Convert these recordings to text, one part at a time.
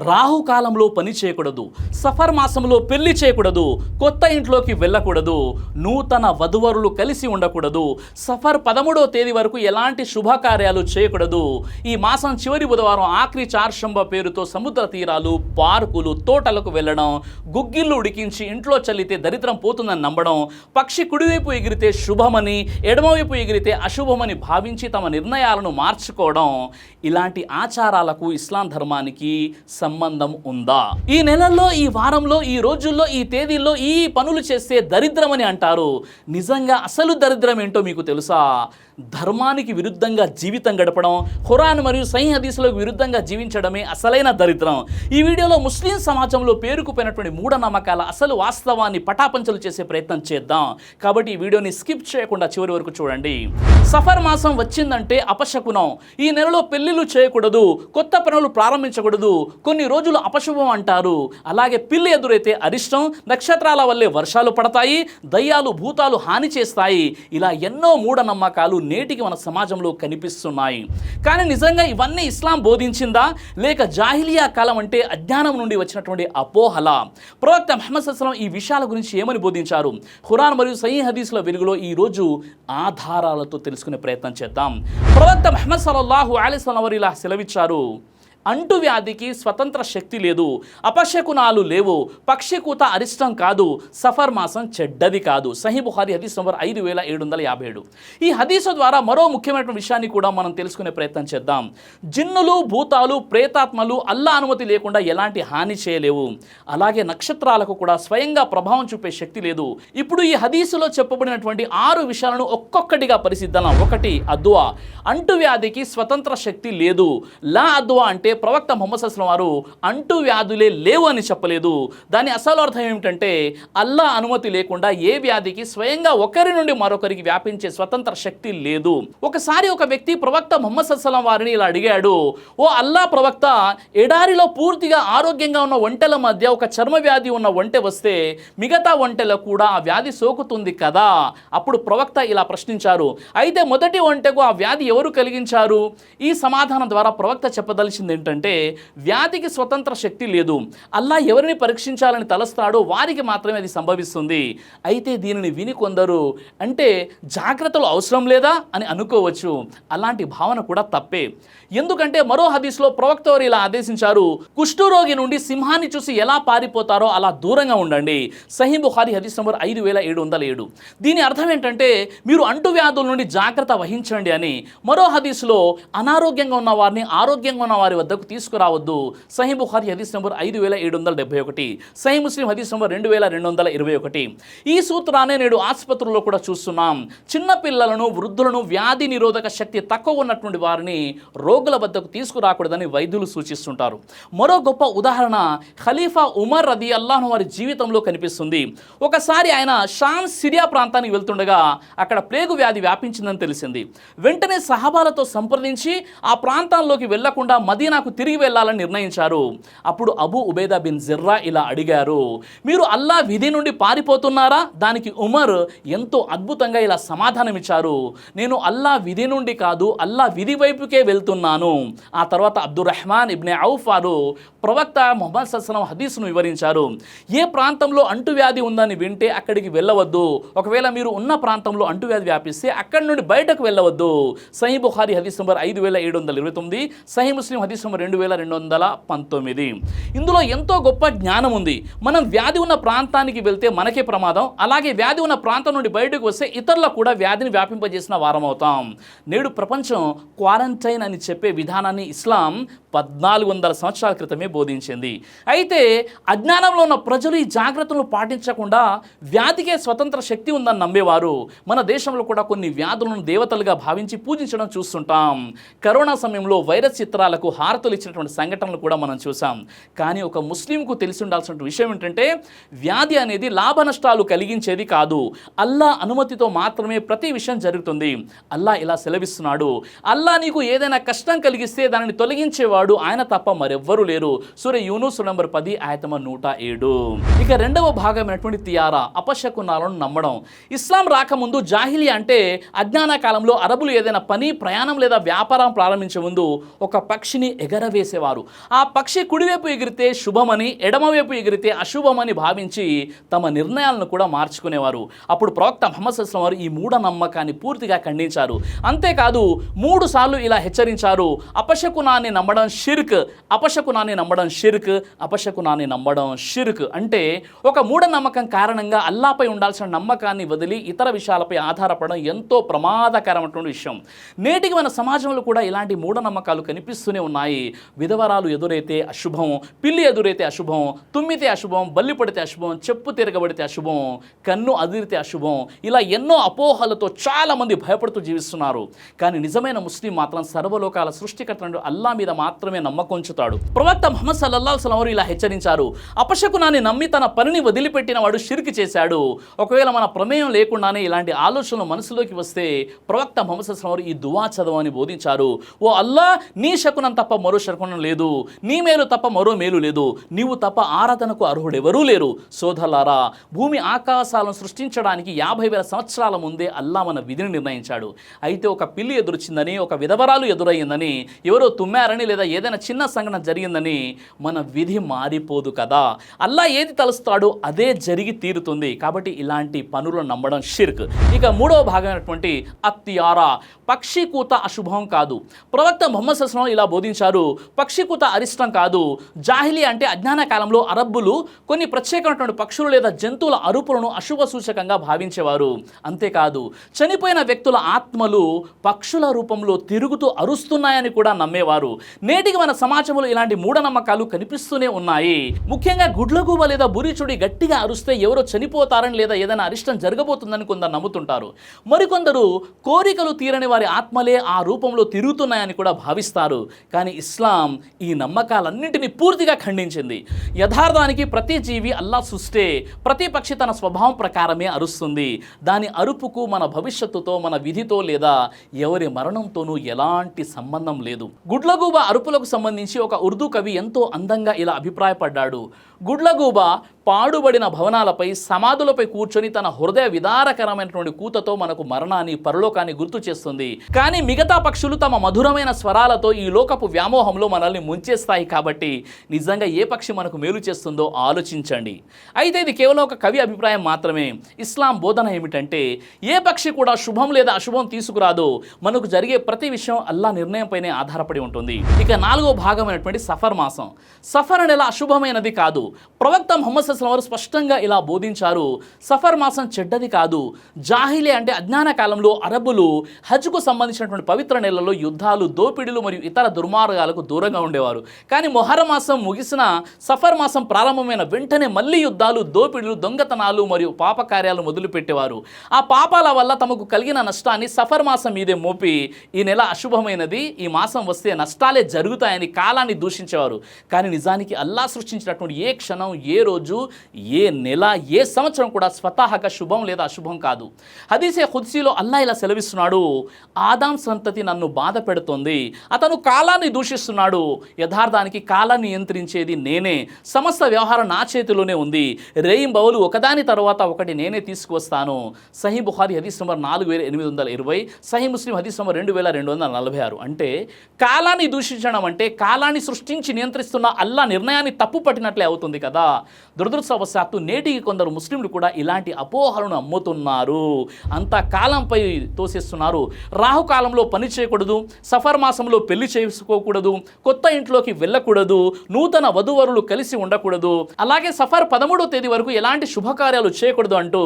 రాహుకాలంలో పని చేయకూడదు, సఫర్ మాసంలో పెళ్లి చేయకూడదు, కొత్త ఇంట్లోకి వెళ్ళకూడదు, నూతన వధువరులు కలిసి ఉండకూడదు, సఫర్ 13వ తేదీ వరకు ఎలాంటి శుభకార్యాలు చేయకూడదు. ఈ మాసం చివరి బుధవారం ఆఖరి చార్షంబ పేరుతో సముద్ర తీరాలు, పార్కులు, తోటలకు వెళ్ళడం, గుగ్గిళ్ళు ఉడికించి ఇంట్లో చల్లితే దరిద్రం పోతుందని నమ్మడం, పక్షి కుడివైపు ఎగిరితే శుభమని, ఎడమవైపు ఎగిరితే అశుభమని భావించి తమ నిర్ణయాలను మార్చుకోవడం, ఇలాంటి ఆచారాలకు ఇస్లాం ధర్మానికి సంబంధం ఉందా? ఈ నెలల్లో, ఈ వారంలో, ఈ రోజుల్లో, ఈ తేదీల్లో ఈ పనులు చేస్తే దరిద్రమని అంటారు. నిజంగా అసలు దరిద్రం ఏంటో మీకు తెలుసా? ధర్మానికి విరుద్ధంగా జీవితం గడపడం, ఖురాన్ మరియు సహీహ్ హదీసులకు విరుద్ధంగా జీవించడమే అసలైన దరిద్రం. ఈ వీడియోలో ముస్లిం సమాజంలో పేరుకుపోయినటువంటి మూఢనమ్మకాల అసలు వాస్తవాన్ని పటాపంచలు చేసే ప్రయత్నం చేద్దాం. కాబట్టి ఈ వీడియోని స్కిప్ చేయకుండా చివరి వరకు చూడండి. సఫర్ మాసం వచ్చిందంటే అపశకునం. ఈ నెలలో పెళ్లిళ్ళు చేయకూడదు, కొత్త పనులు ప్రారంభించకూడదు, కొన్ని రోజులు అపశుభం అంటారు. అలాగే పిల్లి ఎదురైతే అరిష్టం, నక్షత్రాల వల్లే వర్షాలు పడతాయి, దయ్యాలు భూతాలు హాని చేస్తాయి. ఇలా ఎన్నో మూఢనమ్మకాలు నేటికి మన సమాజంలో కనిపిస్తున్నాయి. కానీ నిజంగా ఇవన్నీ ఇస్లాం బోధించిందా, లేక జాహిలియా కాలం అంటే అజ్ఞానం నుండి వచ్చినటువంటి అపోహల? ప్రవక్త ముహమ్మద్ సల్లల్లాహు అలైహి వసల్లం ఈ విషయాల గురించి ఏమని బోధించారు? ఖురాన్ మరియు సహీహ్ హదీసుల వెలుగులో ఈ రోజు ఆధారాలతో తెలుసుకునే ప్రయత్నం చేద్దాం. ప్రవక్త ముహమ్మద్ సల్లల్లాహు అలైహి వసల్లం వారు ఇలా సెలవిచ్చారు: అంటువ్యాధికి స్వతంత్ర శక్తి లేదు, అపశకునాలు లేవు, పక్షికూత అరిష్టం కాదు, సఫర్ మాసం చెడ్డది కాదు. సహీ బుఖారీ హదీస్ నంబర్ 5757. ఈ హదీసు ద్వారా మరో ముఖ్యమైన విషయాన్ని కూడా మనం తెలుసుకునే ప్రయత్నం చేద్దాం. జిన్నులు, భూతాలు, ప్రేతాత్మలు అల్లా అనుమతి లేకుండా ఎలాంటి హాని చేయలేవు. అలాగే నక్షత్రాలకు కూడా స్వయంగా ప్రభావం చూపే శక్తి లేదు. ఇప్పుడు ఈ హదీసులో చెప్పబడినటువంటి 6 విషయాలను ఒక్కొక్కటిగా పరిశీలిద్దాం. 1. అద్వా. అంటువ్యాధికి స్వతంత్ర శక్తి లేదు. లా అద్వా అంటే ప్రవక్త ముహమ్మద్ సల్లల్లాహు అలైహి వసల్లం వారు అంటువ్యాధులే లేవు అని చెప్పలేదు. దాని అసలు అర్థం ఏమిటంటే అల్లా అనుమతి లేకుండా ఏ వ్యాధికి స్వయంగా ఒకరి నుండి మరొకరికి వ్యాపించే స్వతంత్ర శక్తి లేదు. ఒకసారి ఒక వ్యక్తి ప్రవక్త ముహమ్మద్ సల్లల్లాహు అలైహి వసల్లం వారిని ఇలా అడిగాడు: ఓ అల్లా ప్రవక్త, ఎడారిలో పూర్తిగా ఆరోగ్యంగా ఉన్న ఒంటెల మధ్య ఒక చర్మ వ్యాధి ఉన్న ఒంటె వస్తే మిగతా ఒంటెలకు కూడా ఆ వ్యాధి సోకుతుంది కదా? అప్పుడు ప్రవక్త ఇలా ప్రశ్నించారు: అయితే మొదటి ఒంటెకు ఆ వ్యాధి ఎవరు కలిగించారు? ఈ సమాధానం ద్వారా ప్రవక్త చెప్పదలిచింది ఏంటంటే వ్యాధికి స్వతంత్ర శక్తి లేదు. అల్లా ఎవరిని పరీక్షించాలని తలస్తాడో వారికి మాత్రమే అది సంభవిస్తుంది. అయితే దీనిని విని కొందరు అంటే జాగ్రత్తలు అవసరం లేదా అని అనుకోవచ్చు. అలాంటి భావన కూడా తప్పే. ఎందుకంటే మరో హదీస్లో ప్రవక్త వారు ఇలా ఆదేశించారు: కుష్ఠరోగి నుండి సింహాన్ని చూసి ఎలా పారిపోతారో అలా దూరంగా ఉండండి. సహీ బుఖారీ హదీస్ నంబర్ 5707. దీని అర్థం ఏంటంటే మీరు అంటువ్యాధుల నుండి జాగ్రత్త వహించండి అని. మరో హదీస్లో అనారోగ్యంగా ఉన్న వారిని ఆరోగ్యంగా ఉన్న వారి వద్దకు తీసుకురావద్దు. సహీ బుఖారీ హదీస్ నంబర్ 5771, సహీ ముస్లిం హదీస్ నంబర్ 2221. ఈ సూత్రాన్ని నేడు ఆసుపత్రుల్లో కూడా చూస్తున్నాం. చిన్న పిల్లలను, వృద్ధులను, వ్యాధి నిరోధక శక్తి తక్కువ ఉన్నటువంటి వారిని రోగుల వద్దకు తీసుకురాకూడదని వైద్యులు సూచిస్తుంటారు. మరో గొప్ప ఉదాహరణ ఖలీఫా ఉమర్ రదియల్లాహు అన్హు వారి జీవితంలో కనిపిస్తుంది. ఒకసారి ఆయన షామ్, సిరియా ప్రాంతానికి వెళ్తుండగా అక్కడ ప్లేగు వ్యాధి వ్యాపించిందని తెలిసింది. వెంటనే సహాబాలతో సంప్రదించి ఆ ప్రాంతాల్లోకి వెళ్లకుండా మదీనాకు తిరిగి వెళ్ళాలని నిర్ణయించారు. అప్పుడు అబూ ఉబైదా బిన్ జిర్రా ఇలా అడిగారు: మీరు అల్లా విధి నుండి పారిపోతున్నారా? దానికి ఉమర్ ఎంతో అద్భుతంగా ఇలా సమాధానం ఇచ్చారు: నేను అల్లా విధి నుండి కాదు, అల్లా విధి వైపుకే వెళ్తున్నాను. ఆ తర్వాత అబ్దుర్ రహ్మాన్ ఇబ్నే ఔఫ్ వారు ప్రవక్త ముహమ్మద్ సల్లల్లాహు అలైహి వసల్లం హదీసును వివరించారు. ఏ ప్రాంతంలో అంటువ్యాధి ఉందని వింటే అక్కడికి వెళ్ళవద్దు. ఒకవేళ మీరు ఉన్న ప్రాంతంలో అంటువ్యాధి వ్యాపిస్తే అక్కడి నుండి బయటకు వెళ్ళవద్దు. సహీ బుఖారీ హదీస్ నంబర్ 5729, సహీ ముస్లిం హదీస్ నంబర్ 2219. ఇందులో ఎంతో గొప్ప జ్ఞానం ఉంది. మనం వ్యాధి ఉన్న ప్రాంతానికి వెళ్తే మనకే ప్రమాదం. అలాగే వ్యాధి ఉన్న ప్రాంతం నుండి బయటకు వస్తే ఇతరులకు కూడా వ్యాధిని వ్యాపింపజేసిన వారం అవుతాం. నేడు ప్రపంచం క్వారంటైన్ అని చెప్పే విధానాన్ని ఇస్లాం 1400 సంవత్సరాల క్రితమే బోధించింది. అయితే అజ్ఞానంలో ఉన్న ప్రజలు ఈ జాగ్రత్తలను పాటించకుండా వ్యాధికే స్వతంత్ర శక్తి ఉందని నమ్మేవారు. మన దేశంలో కూడా కొన్ని వ్యాధులను దేవతలుగా భావించి పూజించడం చూస్తుంటాం. కరోనా సమయంలో వైరస్ చిత్రాలకు హారతులు ఇచ్చినటువంటి సంఘటనలు కూడా మనం చూసాం. కానీ ఒక ముస్లింకు తెలిసి ఉండాల్సిన విషయం ఏంటంటే వ్యాధి అనేది లాభ నష్టాలు కలిగించేది కాదు. అల్లా అనుమతితో మాత్రమే ప్రతి విషయం జరుగుతుంది. అల్లా ఇలా సెలవిస్తున్నాడు: అల్లా నీకు ఏదైనా కష్టం కలిగిస్తే దానిని తొలగించేవాడు ఆయన తప్ప మరెవ్వరూ లేరు. సూరా యూనుస్ నంబర్ 10 ఆయత 107. ఇక రెండవ భాగమైనటువంటి తియారా, అపశకునాలను నమ్మడం. ఇస్లాం రాకముందు జాహిలియా అంటే అజ్ఞాన కాలంలో అరబులు ఏదైనా పని, ప్రయాణం లేదా వ్యాపారం ప్రారంభించే ముందు ఒక పక్షిని ఎగరవేసేవారు. ఆ పక్షి కుడివైపు ఎగిరితే శుభమని, ఎడమవైపు ఎగిరితే అశుభమని భావించి తమ నిర్ణయాలను కూడా మార్చుకునేవారు. అప్పుడు ప్రవక్త ముహమ్మద్ సల్లల్లాహు అలైహి వసల్లం వారు ఈ మూఢనమ్మకాన్ని పూర్తిగా ఖండించారు. అంతేకాదు 3 సార్లు ఇలా హెచ్చరించారు, అపశకునాన్ని నమ్మడం షిర్క్, అపశకునాన్ని నమ్మడం షిర్క్, అపశకునాన్ని నమ్మడం షిర్క్. అంటే ఒక మూఢనమ్మకం కారణంగా అల్లాపై ఉండాల్సిన నమ్మకాన్ని వదిలి ఇతర విషయాలపై ఆధారపడడం ఎంతో ప్రమాదకరమైనటువంటి విషయం. నేటికి మన సమాజంలో కూడా ఇలాంటి మూఢనమ్మకాలు కనిపిస్తూనే ఉన్నాయి. విధవరాలు ఎదురైతే అశుభం, పిల్లి ఎదురైతే అశుభం, తుమ్మితే అశుభం, బల్లి పడితే అశుభం, చెప్పు తిరగబడితే అశుభం, కన్ను అదిరితే అశుభం, ఇలా ఎన్నో అపోహలతో చాలామంది భయపడుతూ జీవిస్తున్నారు. కానీ నిజమైన ముస్లిం మాత్రం సర్వలోకాల సృష్టికర్త అల్లా మీద మాత్రమే నమ్మకం ఉంచుతాడు. ప్రవక్త ముహమ్మద్ సల్లల్లాహు అలైహి వసల్లం వారు ఇలా హెచ్చరించారు, అపశకునాన్ని నమ్మి తన పనిని వదిలిపెట్టిన వాడు షిర్క్ చేశాడు. ఒకవేళ మన ప్రమేయం లేకుండానే ఇలాంటి ఆలోచనలు మనసులోకి వస్తే ప్రవక్త ముహమ్మద్ సల్లల్లాహు అలైహి వసల్లం వారు ఈ దువా చదవని బోధించారు. ఓ అల్లా, నీ శకునం తప్ప మరో శకునం లేదు, నీ మేలు తప్ప మరో మేలు లేదు, నీవు తప్ప ఆరాధనకు అర్హుడెవరూ లేరు. సోదరులారా, భూమి ఆకాశాలను సృష్టించడానికి 50,000 సంవత్సరాల ముందే అల్లా మన విధిని నిర్ణయించాడు. అయితే ఒక పిల్లి ఎదురొచ్చిందని, ఒక విధవరాలు ఎదురయ్యిందని, ఎవరో తుమ్మారని లేదా ఏదైనా చిన్న సంఘటన జరిగిందని మన విధి మారిపోదు కదా. అల్లా ఏది తలుస్తాడో అదే జరిగి తీరుతుంది. కాబట్టి ఇలాంటి పనులను నమ్మడం షిర్క్. ఇక 3వ భాగమైనటువంటి అత్తియారా, పక్షి కూత అశుభం కాదు. ప్రవక్త ముహమ్మద్ సల్లల్లాహు అలైహి వసల్లం ఇలా బోధించారు, పక్షి కూత అరిష్టం కాదు. జాహిలీ అంటే అజ్ఞాన కాలంలో అరబ్బులు కొన్ని ప్రత్యేకమైనటువంటి పక్షులు లేదా జంతువుల అరుపులను అశుభ సూచకంగా భావించేవారు. అంతేకాదు చనిపోయిన వ్యక్తుల ఆత్మలు పక్షుల రూపంలో తిరుగుతూ అరుస్తున్నాయని కూడా నమ్మేవారు. నేటికి మన సమాజంలో ఇలాంటి మూఢనమ్మకాలు కనిపిస్తూనే ఉన్నాయి. ముఖ్యంగా గుడ్లగూబ లేదా బురిచుడి గట్టిగా అరుస్తే ఎవరో చనిపోతారని లేదా ఏదైనా అరిష్టం జరగబోతుందని కొందరు నమ్ముతుంటారు. మరికొందరు కోరికలు తీరని వారి ఆత్మలే ఆ రూపంలో తిరుగుతున్నాయని కూడా భావిస్తారు. కానీ ఇస్లాం ఈ నమ్మకాలన్నింటినీ పూర్తిగా ఖండించింది. యథార్థానికి ప్రతి జీవి అల్లా సృష్టే, ప్రతి పక్షి తన స్వభావం ప్రకారమే అరుస్తుంది. దాని అరుపుకు మన భవిష్యత్తుతో, మన విధితో లేదా ఎవరి మరణంతోనూ ఎలాంటి సంబంధం లేదు. గుడ్లగూబ అరుపులకు సంబంధించి ఒక ఉర్దూ కవి ఎంతో అందంగా ఇలా అభిప్రాయపడ్డాడు. గుడ్లగూబ పాడుబడిన భవనాలపై, సమాధులపై కూర్చొని తన హృదయ విదారకరమైనటువంటి కూతతో మనకు మరణాన్ని, పరలోకాన్ని గుర్తు చేస్తుంది. కానీ మిగతా పక్షులు తమ మధురమైన స్వరాలతో ఈ లోకపు వ్యామోహంలో మనల్ని ముంచేస్తాయి. కాబట్టి నిజంగా ఏ పక్షి మనకు మేలు చేస్తుందో ఆలోచించండి. అయితే ఇది కేవలం ఒక కవి అభిప్రాయం మాత్రమే. ఇస్లాం బోధన ఏమిటంటే ఏ పక్షి కూడా శుభం లేదా అశుభం తీసుకురాదు. మనకు జరిగే ప్రతి విషయం అల్లా నిర్ణయంపైనే ఆధారపడి ఉంటుంది. ఇక 4వ భాగమైనటువంటి సఫర్ మాసం. సఫర్ నెల అశుభమైనది కాదు. ప్రవక్త ముహమ్మద్ సల్లల్లాహు అలైహి వసల్లం వారు స్పష్టంగా ఇలా బోధించారు, సఫర్ మాసం చెడ్డది కాదు. జాహిలీ అంటే అజ్ఞాన కాలంలో అరబ్బులు హజ్కు సంబంధించినటువంటి పవిత్ర నెలల్లో యుద్ధాలు, దోపిడీలు మరియు ఇతర దుర్మార్గాలకు దూరంగా ఉండేవారు. కానీ మొహర్రం మాసం ముగిసిన సఫర్ మాసం ప్రారంభమైన వెంటనే మళ్ళీ యుద్ధాలు, దోపిడీలు, దొంగతనాలు మరియు పాపకార్యాలు మొదలుపెట్టేవారు. ఆ పాపాల వల్ల తమకు కలిగిన నష్టాన్ని సఫర్ మాసం మీదే మోపి ఈ నెల అశుభమైనది, ఈ మాసం వస్తే నష్టాలే జరుగుతాయని కాలాన్ని దూషించేవారు. కానీ నిజానికి అల్లా సృష్టించినటువంటి ఏ క్షణం, ఏ రోజు, ఏ నెల, ఏ సంవత్సరం కూడా స్వతహాగా శుభం లేదా అశుభం కాదు. హదీసే ఖుద్సీలో అల్లా ఇలా సెలవిస్తున్నాడు, ఆదాం సంతతి నన్ను బాధ పెడుతోంది, అతను కాలాన్ని దూషిస్తున్నాడు. యథార్థానికి కాలాన్ని నియంత్రించేది నేనే, సమస్త వ్యవహారం నా చేతిలోనే ఉంది. రేయింబవలు ఒకదాని తర్వాత ఒకటి నేనే తీసుకువస్తాను. సహీ బుఖారీ హదీస్ నంబర్ 4820, సహీ ముస్లిం హదీస్ నంబర్ 2246. అంటే కాలాన్ని దూషించడం అంటే కాలాన్ని సృష్టించి నియంత్రిస్తున్న అల్లా నిర్ణయాన్ని తప్పు పట్టినట్లే అవుతుంది కదా. దురదృష్టవశాత్తు నేటికి కొందరు ముస్లింలు కూడా ఇలాంటి అపోహలను అమ్ముతున్నారు. అంతా కాలంపై తోసేస్తున్నారు. రాహుకాలంలో పని చేయకూడదు, సఫర్ మాసంలో పెళ్లి చేసుకోకూడదు, కొత్త ఇంట్లోకి వెళ్ళకూడదు, నూతన వధువరులు కలిసి ఉండకూడదు, అలాగే సఫర్ 13వ తేదీ వరకు ఎలాంటి శుభకార్యాలు చేయకూడదు అంటూ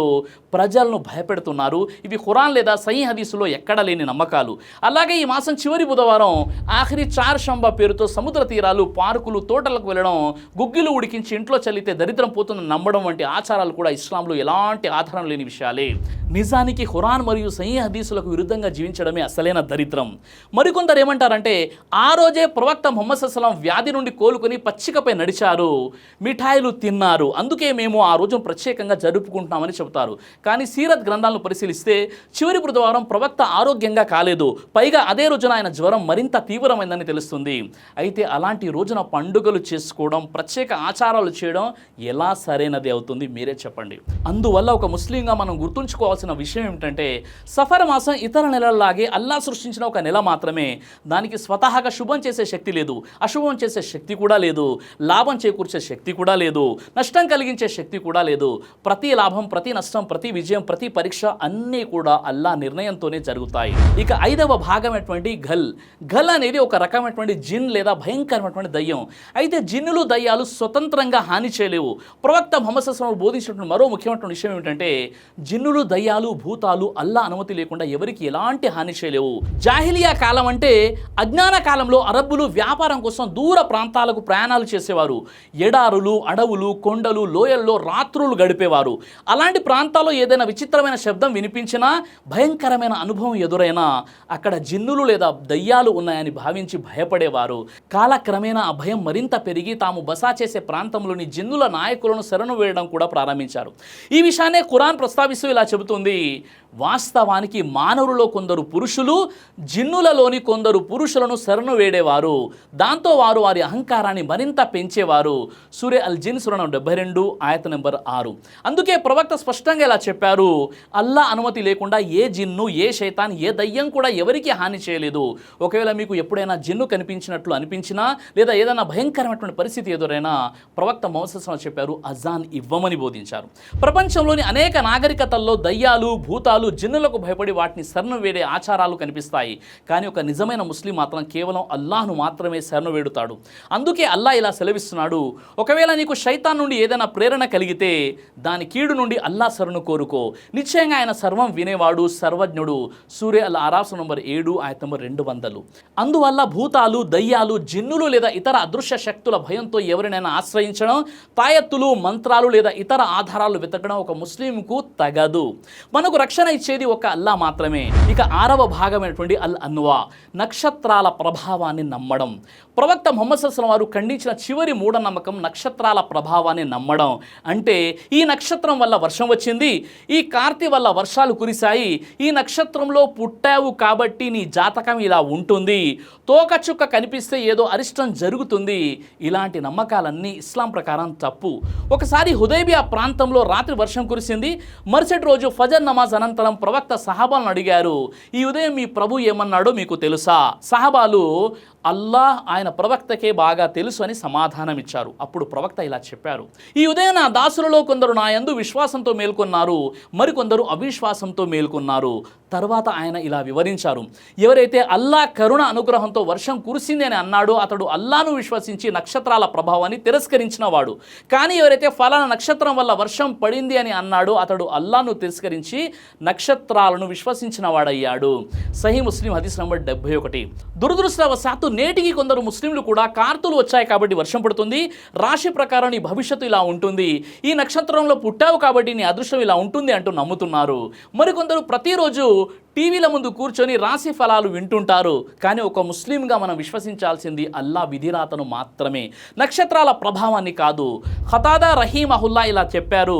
ప్రజలను భయపెడుతున్నారు. ఇవి ఖురాన్ లేదా సహీ హదీసులో ఎక్కడ లేని నమ్మకాలు. అలాగే ఈ మాసం చివరి బుధవారం ఆఖరి చార్ షంబా పేరుతో సముద్ర తీరాలు, పార్కులు, తోటలకు వెళ్ళడం, గుగ్గిలు ఉడికించి ఇంట్లో చల్లితే దరిద్రం పోతుందని నమ్మడం వంటి ఆచారాలు కూడా ఇస్లాంలో ఎలాంటి ఆధారం లేని విషయాలే. నిజానికి ఖురాన్ మరియు సహీ హదీసులకు విరుద్ధంగా జీవించడమే అసలైన దరిద్రం. మరికొందరు ఏమంటారంటే ఆ రోజే ప్రవక్త ముహమ్మద్ సల్లల్లాహు అలైహి వసల్లం వ్యాధి నుండి కోలుకొని పచ్చికపై నడిచారు, మిఠాయిలు తిన్నారు, అందుకే మేము ఆ రోజును ప్రత్యేకంగా జరుపుకుంటున్నామని చెబుతారు. కానీ సీరత్ గ్రంథాలను పరిశీలిస్తే చివరి బుధవారం ప్రవక్త ఆరోగ్యంగా కాలేదు, పైగా అదే రోజున ఆయన జ్వరం మరింత తీవ్రమైందని తెలుస్తుంది. అయితే అలాంటి రోజున పండుగలు చేసుకోవడం, ప్రత్యేక ఆచారాలు చేయడం ఎలా సరైనది అవుతుంది? మీరే చెప్పండి. అందువల్ల ఒక ముస్లింగా మనం గుర్తుంచుకోవాల్సిన విషయం ఏమిటంటే సఫర్ మాసం ఇతర నెలల్లాగే అల్లా సృష్టించిన ఒక నెల మాత్రమే. దానికి స్వతహాగా శుభం చేసే చేసే శక్తి లేదు, అశుభం చేసే శక్తి కూడా లేదు, లాభం చేకూర్చే శక్తి కూడా లేదు, నష్టం కలిగించే శక్తి కూడా లేదు. ప్రతి లాభం, ప్రతి నష్టం, ప్రతి విజయం, ప్రతి పరీక్ష అన్నీ కూడా అల్లా నిర్ణయంతోనే జరుగుతాయి. ఇక 5వ భాగమైనటువంటి ఘల్ అనేది ఒక రకమైనటువంటి జిన్ లేదా భయంకరమైనటువంటి దయ్యం. అయితే జిన్నులు, దయ్యాలు స్వతంత్రంగా హాని చేయలేవు. ప్రవక్త ముహమ్మద్ సల్లల్లాహు అలైహి వసల్లం బోధించినటువంటి మరో ముఖ్యమైనటువంటి విషయం ఏమిటంటే జిన్నులు, దయ్యాలు, భూతాలు అల్లా అనుమతి లేకుండా ఎవరికి ఎలాంటి హాని చేయలేవు. జాహిలియా కాలం అంటే అజ్ఞాన కాలంలో అరబ్బులు వ్యాపారం కోసం దూర ప్రాంతాలకు ప్రయాణాలు చేసేవారు. ఎడారులు, అడవులు, కొండలు, లోయల్లో రాత్రులు గడిపేవారు. అలాంటి ప్రాంతాల్లో ఏదైనా విచిత్రమైన శబ్దం వినిపించినా, భయంకరమైన అనుభవం ఎదురైనా అక్కడ జిన్నులు లేదా దయ్యాలు ఉన్నాయని భావించి భయపడేవారు. కాలక్రమేణా ఆ భయం మరింత పెరిగి తాము బసా చేసే ప్రాంతంలోని జిన్నుల నాయకులను శరణు వేయడం కూడా ప్రారంభించారు. ఈ విషయాన్నే ఖురాన్ ప్రస్తావిస్తూ ఇలా చెబుతుంది, వాస్తవానికి మానవులలో కొందరు పురుషులు జిన్నులలోని కొందరు పురుషులను శరణు వేడేవారు. దాంతో వారు వారి అహంకారాన్ని మరింత పెంచేవారు. సూరే అల్ జిన్ సూరా 72 ఆయత నెంబర్ 6. అందుకే ప్రవక్త స్పష్టంగా ఇలా చెప్పారు, అల్లా అనుమతి లేకుండా ఏ జిన్ను, ఏ శైతాన్, ఏ దయ్యం కూడా ఎవరికి హాని చేయలేదు. ఒకవేళ మీకు ఎప్పుడైనా జిన్ను కనిపించినట్లు అనిపించినా లేదా ఏదైనా భయంకరమైనటువంటి పరిస్థితి ఎదురైనా ప్రవక్త ముహమ్మద్ సల్లల్లాహు అలైహి వసల్లం చెప్పారు, అజాన్ ఇవ్వమని బోధించారు. ప్రపంచంలోని అనేక నాగరికతల్లో దయ్యాలు, భూతాలు, జిన్నులకు భయపడి వాటిని శరణు వేడే ఆచారాలు కనిపిస్తాయి. కానీ ఒక నిజమైన ముస్లిం మాత్రం కేవలం అల్లాహ్ను మాత్రమే శరణు వేడుతాడు. అందుకే అల్లాహ్ ఇలా సెలవిస్తున్నాడు, ఒకవేళ నీకు శైతాన్ నుండి ఏదైనా ప్రేరణ కలిగితే దాని కీడు నుండి అల్లాహ్ శరణు కోరుకో. నిశ్చయంగా ఆయన సర్వం వినేవాడు, సర్వజ్ఞుడు. సూరే అల్ ఆరాఫ్ నంబర్ 7 ఆయత నంబర్ 200. అందువల్ల భూతాలు, దయ్యాలు, జిన్నులు లేదా ఇతర అదృశ్య శక్తుల భయంతో ఎవరినైనా ఆశ్రయించడం, తాయత్తులు, మంత్రాలు లేదా ఇతర ఆధారాలు వెతకడం ఒక ముస్లింకు తగదు. మనకు రక్షణ ఇచ్చేది ఒక అల్లా మాత్రమే. ఇక 6వ భాగమైనటువంటి అల్ అన్వా, నక్షత్రాల ప్రభావాన్ని నమ్మడం. ప్రవక్త ముహమ్మద్ సల్లల్లాహు అలైహి వసల్లం వారు ఖండించిన చివరి మూఢనమ్మకం నక్షత్రాల ప్రభావాన్ని నమ్మడం. అంటే ఈ నక్షత్రం వల్ల వర్షం వచ్చింది, ఈ కార్తీ వల్ల వర్షాలు కురిశాయి, ఈ నక్షత్రంలో పుట్టావు కాబట్టి నీ జాతకం ఇలా ఉంటుంది, తోకచుక్క కనిపిస్తే ఏదో అరిష్టం జరుగుతుంది. ఇలాంటి నమ్మకాలన్నీ ఇస్లాం ప్రకారం తప్పు. ఒకసారి హుదైబియా ప్రాంతంలో రాత్రి వర్షం కురిసింది. మరుసటి రోజు ఫజర్ నమాజ్ అనంతరం ప్రవక్త సహాబాలను అడిగారు, ఈ ఉదయం మీ ప్రభు ఏమన్నాడో మీకు తెలుసా? సహాబాలు అల్లాహ్ ఆయన ప్రవక్తకే బాగా తెలుసు అని సమాధానం ఇచ్చారు. అప్పుడు ప్రవక్త ఇలా చెప్పారు, ఈ ఉదయం నా దాసులలో కొందరు నా యందు విశ్వాసంతో మేల్కొన్నారు, మరికొందరు అవిశ్వాసంతో మేల్కొన్నారు. తర్వాత ఆయన ఇలా వివరించారు, ఎవరైతే అల్లాహ్ కరుణ అనుగ్రహంతో వర్షం కురిసింది అని అన్నాడో అతడు అల్లాహ్ను విశ్వసించి నక్షత్రాల ప్రభావాన్ని తిరస్కరించిన వాడు. కానీ ఎవరైతే ఫలానా నక్షత్రం వల్ల వర్షం పడింది అని అన్నాడో అతడు అల్లాహ్ను తిరస్కరించి నక్షత్రాలను విశ్వసించిన వాడయ్యాడు. సహీ ముస్లిం హదీస్ నంబర్ 71. దురదృష్టవశాత్తు నేటికి కొందరు ముస్లింలు కూడా కార్తులు వచ్చాయి కాబట్టి వర్షం పడుతుంది, రాశి ప్రకారం నీ భవిష్యత్తు ఇలా ఉంటుంది, ఈ నక్షత్రంలో పుట్టావు కాబట్టి నీ అదృష్టం ఇలా ఉంటుంది అంటూ నమ్ముతున్నారు. మరికొందరు ప్రతిరోజు టీవీల ముందు కూర్చొని రాశి ఫలాలు వింటుంటారు. కానీ ఒక ముస్లింగా మనం విశ్వసించాల్సింది అల్లా విధిరాతను మాత్రమే, నక్షత్రాల ప్రభావాన్ని కాదు. ఖతాదా రహీమహుల్లా ఇలా చెప్పారు,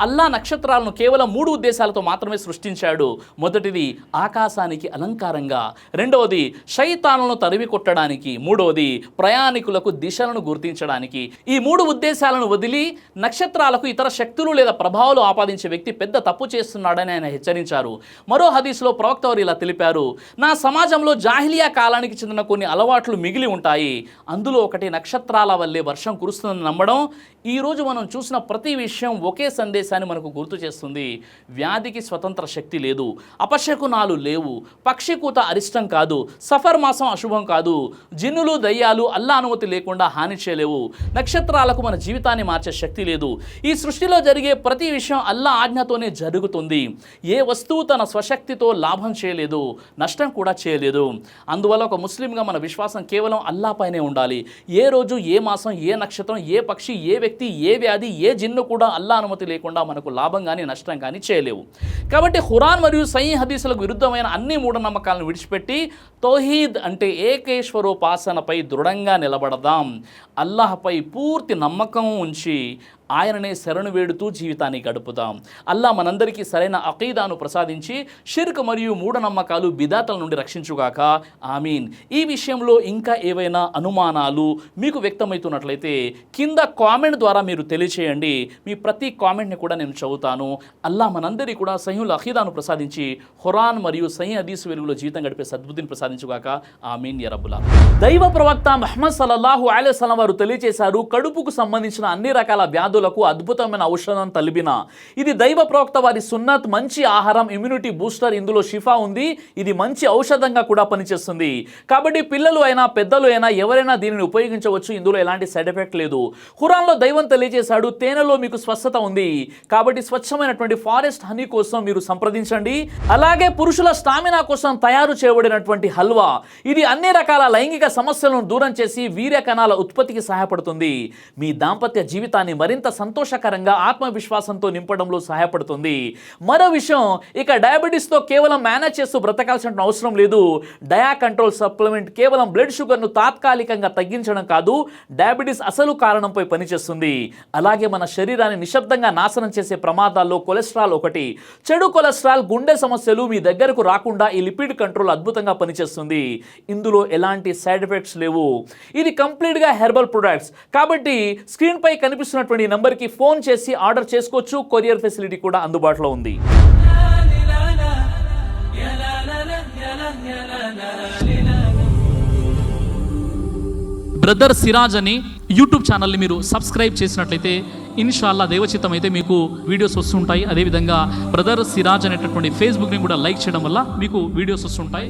అల్లా నక్షత్రాలను కేవలం 3 ఉద్దేశాలతో మాత్రమే సృష్టించాడు. మొదటిది ఆకాశానికి అలంకారంగా, రెండవది శైతానులను తరిమి కొట్టడానికి, మూడవది ప్రయాణికులకు దిశలను గుర్తించడానికి. ఈ 3 ఉద్దేశాలను వదిలి నక్షత్రాలకు ఇతర శక్తులు లేదా ప్రభావాలు ఆపాదించే వ్యక్తి పెద్ద తప్పు చేస్తున్నాడని ఆయన హెచ్చరించారు. మరో హదీస్లో ప్రవక్త వారు ఇలా తెలిపారు, నా సమాజంలో జాహిలియా కాలానికి చెందిన కొన్ని అలవాట్లు మిగిలి ఉంటాయి. అందులో ఒకటి నక్షత్రాల వల్లే వర్షం కురుస్తుందని నమ్మడం. ఈరోజు మనం చూసిన ప్రతి విషయం ఒకే సందేశాన్ని మనకు గుర్తు చేస్తుంది. వ్యాధికి స్వతంత్ర శక్తి లేదు, అపశకునాలు లేవు, పక్షి కూత అరిష్టం కాదు, సఫర్ మాసం అశుభం కాదు, జిన్నులు, దయ్యాలు అల్లా అనుమతి లేకుండా హాని చేయలేవు, నక్షత్రాలకు మన జీవితాన్ని మార్చే శక్తి లేదు. ఈ సృష్టిలో జరిగే ప్రతి విషయం అల్లా ఆజ్ఞతోనే జరుగుతుంది. ఏ వస్తువు తన స్వశక్తితో లాభం చేయలేదు, నష్టం కూడా చేయలేదు. అందువల్ల ఒక ముస్లింగా మన విశ్వాసం కేవలం అల్లా పైనే ఉండాలి. ఏ రోజు, ఏ మాసం, ఏ నక్షత్రం, ఏ పక్షి, ఏ వ్యక్తి, ఏ వ్యాధి, ఏ జిన్ను కూడా అల్లా అనుమతి లేకుండా మనకు లాభం కానీ నష్టం కానీ చేయలేవు. కాబట్టి ఖురాన్ మరియు సహీ హదీసులకు విరుద్ధమైన అన్ని మూఢనమ్మకాలను విడిచిపెట్టి తౌహీద్ అంటే ఏకేశ్వరోపాసనపై దృఢంగా నిలబడదాం. అల్లాహ్పై పూర్తి నమ్మకం ఉంచి ఆయననే శరణు వేడుతూ జీవితాన్ని గడుపుదాం. అల్లా మనందరికీ సరైన అకీదాను ప్రసాదించి షిర్క్ మరియు మూఢనమ్మకాలు బిదాతల నుండి రక్షించుగాక. ఆమీన్. ఈ విషయంలో ఇంకా ఏవైనా అనుమానాలు మీకు వ్యక్తమవుతున్నట్లయితే కింద కామెంట్ ద్వారా మీరు తెలియచేయండి. మీ ప్రతి కామెంట్ని కూడా నేను చదువుతాను. అల్లా మనందరికీ కూడా సహీహుల్ అకీదాను ప్రసాదించి ఖురాన్ మరియు సహీహ్ హదీస్ వెలుగులో జీవితం గడిపే సద్బుద్ధిని ప్రసాదించుగాక. ఆమీన్ యా రబ్బుల్ ఆలమీన్. దైవ ప్రవక్త ముహమ్మద్ సల్లల్లాహు అలైహి వసల్లం వారు తెలియజేశారు, కడుపుకు సంబంధించిన అన్ని రకాల వ్యాధులకు అద్భుతమైన ఔషధం తలిబిన. ఇది దైవ ప్రవక్త వారి సున్నత్, మంచి ఆహారం, ఇమ్యూనిటీ బూస్టర్. ఇందులో షిఫా ఉంది. ఇది మంచి ఔషధంగా కూడా పనిచేస్తుంది. కాబట్టి పిల్లలు అయినా పెద్దలు అయినా ఎవరైనా దీనిని ఉపయోగించవచ్చు. ఇందులో ఎలాంటి సైడ్ ఎఫెక్ట్ లేదు. ఖురాన్లో దైవం తెలియజేశాడు, తేనెలో మీకు స్వస్థత ఉంది. కాబట్టి స్వచ్ఛమైనటువంటి ఫారెస్ట్ హనీ కోసం మీరు సంప్రదించండి. అలాగే పురుషుల స్టామినా కోసం తయారు చేయబడినటువంటి హల్వా, ఇది అన్ని రకాల లైంగిక సమస్యలను దూరం చేసి వీర్య కణాల ఉత్పత్తికి సహాయపడుతుంది. మీ దాంపత్య జీవితాన్ని మరింత సంతోషకరంగా ఆత్మవిశ్వాసంతో నింపడంలో సహాయపడుతుంది. మరో విషయం, ఇక డయాబెటీస్తో కేవలం మేనేజ్ చేస్తూ బ్రతకాల్సిన అవసరం లేదు. డయా కంట్రోల్ సప్లిమెంట్ కేవలం బ్లడ్ షుగర్ను తాత్కాలికంగా తగ్గించడం కాదు, డయాబెటీస్ అసలు కారణంపై పనిచేస్తుంది. అలాగే మన శరీరాన్ని నిశ్శబ్దంగా నాశనం చేసే ప్రమాదాల్లో కొలెస్ట్రాల్ ఒకటి. చెడు కొలెస్ట్రాల్, గుండె సమస్యలు మీ దగ్గరకు రాకుండా ఈ లిపిడ్ కంట్రోల్ అద్భుతంగా పనిచేస్తుంది. ఇందులో ఎలాంటి సైడ్ ఎఫెక్ట్స్ లేవు. ఇది కంప్లీట్గా హెర్బల్ ప్రొడక్ట్స్. కాబట్టి స్క్రీన్ పై కనిపిస్తున్నటువంటి నంబర్కి ఫోన్ చేసి ఆర్డర్ చేసుకోవచ్చు. కొరియర్ ఫెసిలిటీ కూడా అందుబాటులో ఉంది. బ్రదర్ సిరాజ్ అని యూట్యూబ్ ఛానల్ని మీరు సబ్స్క్రైబ్ చేసినట్లయితే ఇన్షాల్లా దైవచిత్తం అయితే మీకు వీడియోస్ వస్తుంటాయి. అదేవిధంగా బ్రదర్ సిరాజ్ అనేటటువంటి ఫేస్బుక్ని కూడా లైక్ చేయడం వల్ల మీకు వీడియోస్ వస్తుంటాయి.